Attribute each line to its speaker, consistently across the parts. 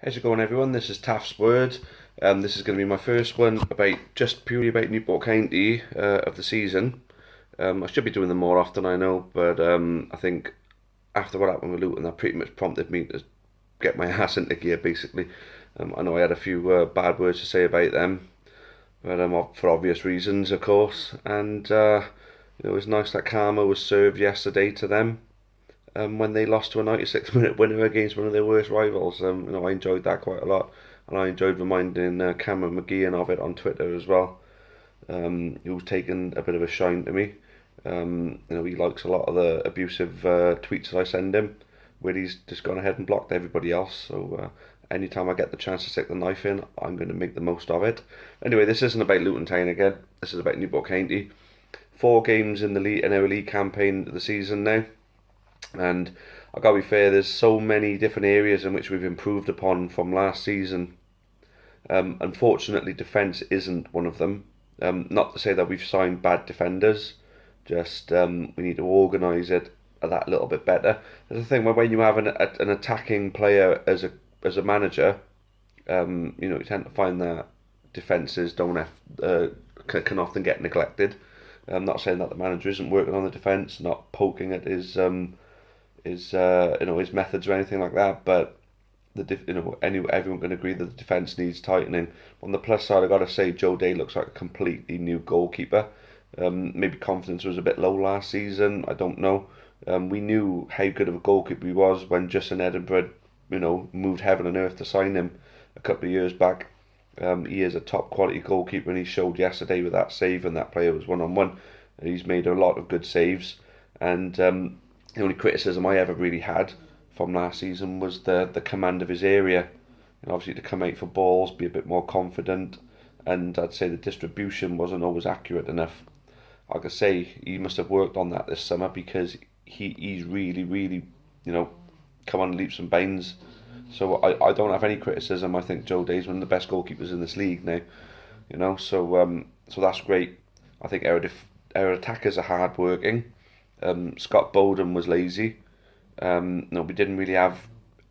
Speaker 1: How's it going, everyone? This is Taffs Word. This is going to be my first one about just purely about Newport County of the season. I should be doing them more often, I know, but I think after what happened with Luton, that pretty much prompted me to get my ass into gear, basically. I know I had a few bad words to say about them, but for obvious reasons, of course. And it was nice that karma was served yesterday to them when they lost to a 96-minute winner against one of their worst rivals. I enjoyed that quite a lot, and I enjoyed reminding Cameron McGeehan of it on Twitter as well. Who's taken a bit of a shine to me. He likes a lot of the abusive tweets that I send him, where he's just gone ahead and blocked everybody else. So anytime I get the chance to stick the knife in, I'm going to make the most of it. Anyway, this isn't about Luton Town again. This is about Newport County. 4 games in our league campaign of the season now. And I gotta be fair, there's so many different areas in which we've improved upon from last season. Unfortunately, defence isn't one of them. Not to say that we've signed bad defenders, just we need to organise it that little bit better. There's the thing where when you have an attacking player as a manager, you tend to find that defences don't can often get neglected. I'm not saying that the manager isn't working on the defence, not poking at his methods or anything like that, but everyone can agree that the defence needs tightening. On the plus side, I got to say Joe Day looks like a completely new goalkeeper. Maybe confidence was a bit low last season. I don't know. We knew how good of a goalkeeper he was when Justin Edinburgh, moved heaven and earth to sign him a couple of years back. He is a top quality goalkeeper, and he showed yesterday with that save, and that player was 1-on-1. And he's made a lot of good saves. And the only criticism I ever really had from last season was the command of his area. Obviously, to come out for balls, be a bit more confident, and I'd say the distribution wasn't always accurate enough. Like I say, he must have worked on that this summer, because he's really, really, come on leaps and bounds. So I don't have any criticism. I think Joe Day's one of the best goalkeepers in this league now. So that's great. I think our attackers are hard working. Scott Bowden was lazy. No, we didn't really have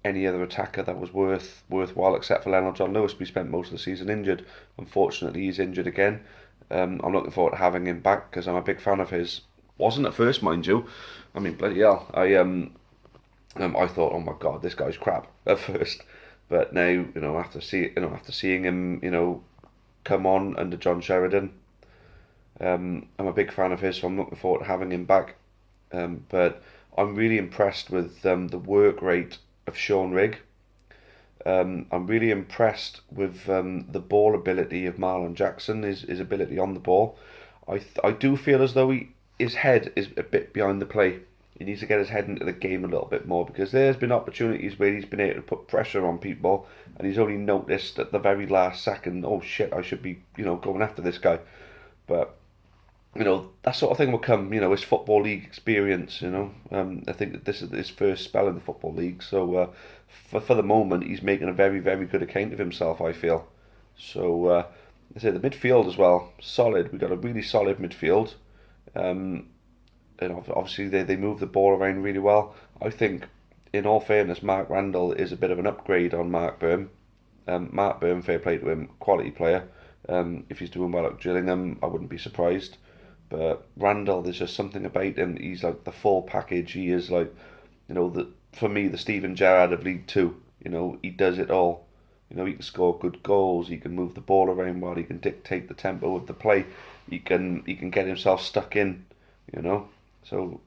Speaker 1: any other attacker that was worthwhile except for Leonard John Lewis. We spent most of the season injured. Unfortunately, he's injured again. I'm looking forward to having him back, because I'm a big fan of his. Wasn't at first, mind you. I mean, bloody hell. I thought, oh my god, this guy's crap at first, but now after seeing him, come on under John Sheridan, I'm a big fan of his, so I'm looking forward to having him back. But I'm really impressed with the work rate of Sean Rigg. I'm really impressed with the ball ability of Marlon Jackson, his ability on the ball. I do feel as though his head is a bit behind the play. He needs to get his head into the game a little bit more, because there's been opportunities where he's been able to put pressure on people, and he's only noticed at the very last second, oh shit, I should be, going after this guy. But that sort of thing will come, his Football League experience, I think that this is his first spell in the Football League, so for the moment, he's making a very, very good account of himself, I feel. So, I say the midfield as well, solid. We've got a really solid midfield. And obviously, they move the ball around really well. I think, in all fairness, Mark Randall is a bit of an upgrade on Mark Byrne. Mark Byrne, fair play to him, quality player. If he's doing well at Gillingham, I wouldn't be surprised. But Randall, there's just something about him. He's like the full package. He is like, for me, the Steven Gerrard of League Two. He does it all. He can score good goals. He can move the ball around well. He can dictate the tempo of the play. He can get himself stuck in. So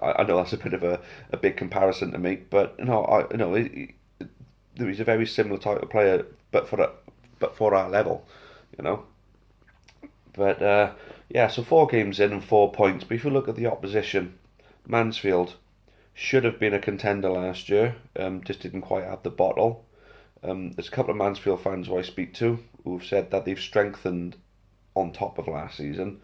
Speaker 1: I know that's a bit of a big comparison to make, but he's a very similar type of player, but for our level. you know. But yeah, so 4 games in and 4 points. But if you look at the opposition, Mansfield should have been a contender last year, just didn't quite have the bottle. There's a couple of Mansfield fans who I speak to who've said that they've strengthened on top of last season.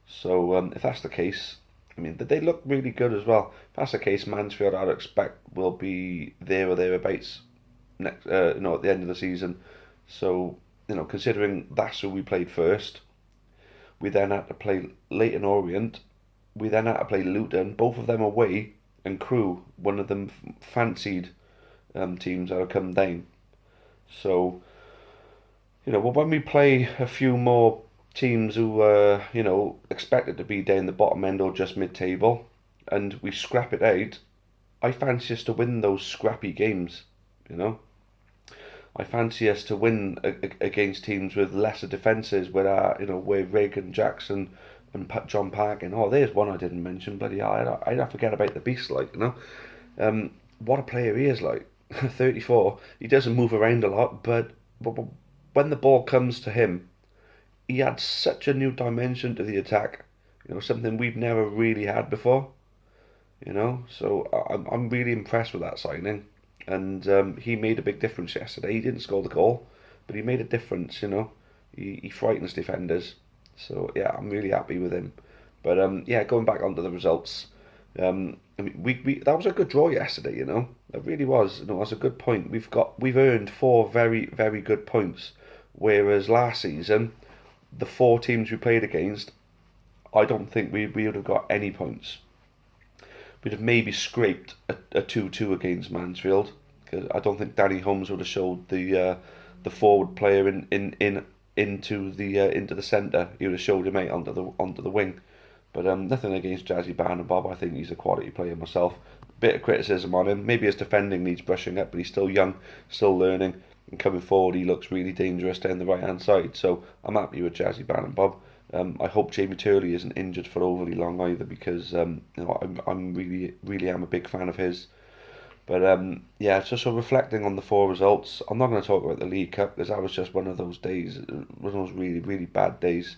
Speaker 1: So if that's the case, I mean, they look really good as well. If that's the case, Mansfield, I'd expect, will be there or thereabouts next, at the end of the season. So, considering that's who we played first, we then had to play Leyton Orient, we then had to play Luton, both of them away, and Crewe, one of them fancied teams that have come down. So, well, when we play a few more teams who are, expected to be down the bottom end or just mid-table, and we scrap it out, I fancy us to win those scrappy games, you know. I fancy us to win against teams with lesser defences, where Rigg and Jackson and John Park and there's one I didn't mention. Bloody hell, I'd forget about the beast, what a player he is, 34. He doesn't move around a lot, but when the ball comes to him, he adds such a new dimension to the attack. Something we've never really had before. So I'm really impressed with that signing, and he made a big difference yesterday. He didn't score the goal, but he made a difference. He frightens defenders. So yeah, I'm really happy with him. But yeah, going back onto the results, I mean, we that was a good draw yesterday. It really was. It was a good point. We've earned 4 very very good points, whereas last season, the 4 teams we played against, I don't think we would have got any points. We'd have maybe scraped a 2-2 against Mansfield, because I don't think Danny Holmes would have showed the forward player into the centre. He would have showed him out onto the wing. But nothing against Jazzy Barn and Bob. I think he's a quality player myself. Bit of criticism on him. Maybe his defending needs brushing up, but he's still young, still learning. And coming forward, he looks really dangerous down the right hand side. So I'm happy with Jazzy Barn and Bob. I hope Jamie Turley isn't injured for overly long either, because I'm really really am a big fan of his. But yeah, so reflecting on the 4 results, I'm not going to talk about the League Cup, because that was just one of those days, one of those really really bad days.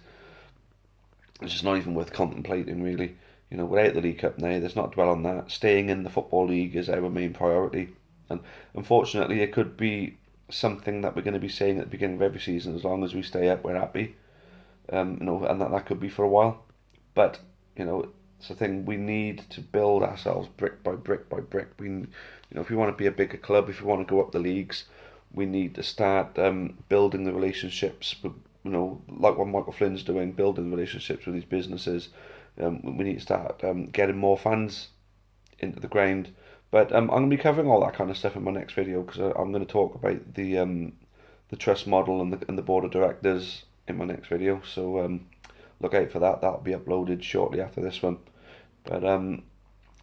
Speaker 1: It's just not even worth contemplating, really. We're out the League Cup now. Let's not dwell on that. Staying in the Football League is our main priority, and unfortunately, it could be something that we're going to be saying at the beginning of every season. As long as we stay up, we're happy. And that could be for a while. But it's a thing, we need to build ourselves brick by brick by brick. If we want to be a bigger club, if we want to go up the leagues, we need to start building the relationships with, like what Michael Flynn's doing, building relationships with these businesses. We need to start getting more fans into the ground. But I'm going to be covering all that kind of stuff in my next video, because I'm going to talk about the trust model and the board of directors in my next video. So look out for that. That'll be uploaded shortly after this one. But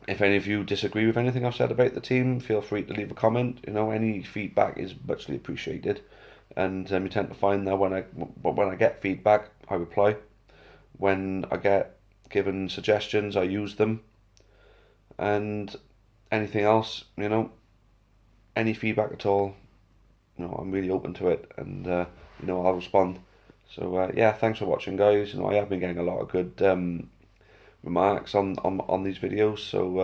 Speaker 1: if any of you disagree with anything I've said about the team, feel free to leave a comment. Any feedback is muchly appreciated. And you tend to find that when I get feedback, I reply. When I get given suggestions, I use them. And anything else, any feedback at all, I'm really open to it, and I'll respond. So yeah, thanks for watching, guys. I have been getting a lot of good remarks on these videos. So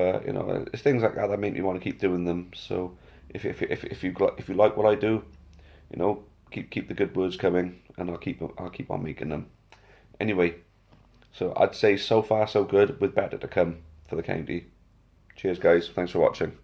Speaker 1: it's things like that make me want to keep doing them. So if you like what I do, keep the good words coming, and I'll keep on making them. Anyway, so I'd say so far so good, with better to come for the county. Cheers, guys. Thanks for watching.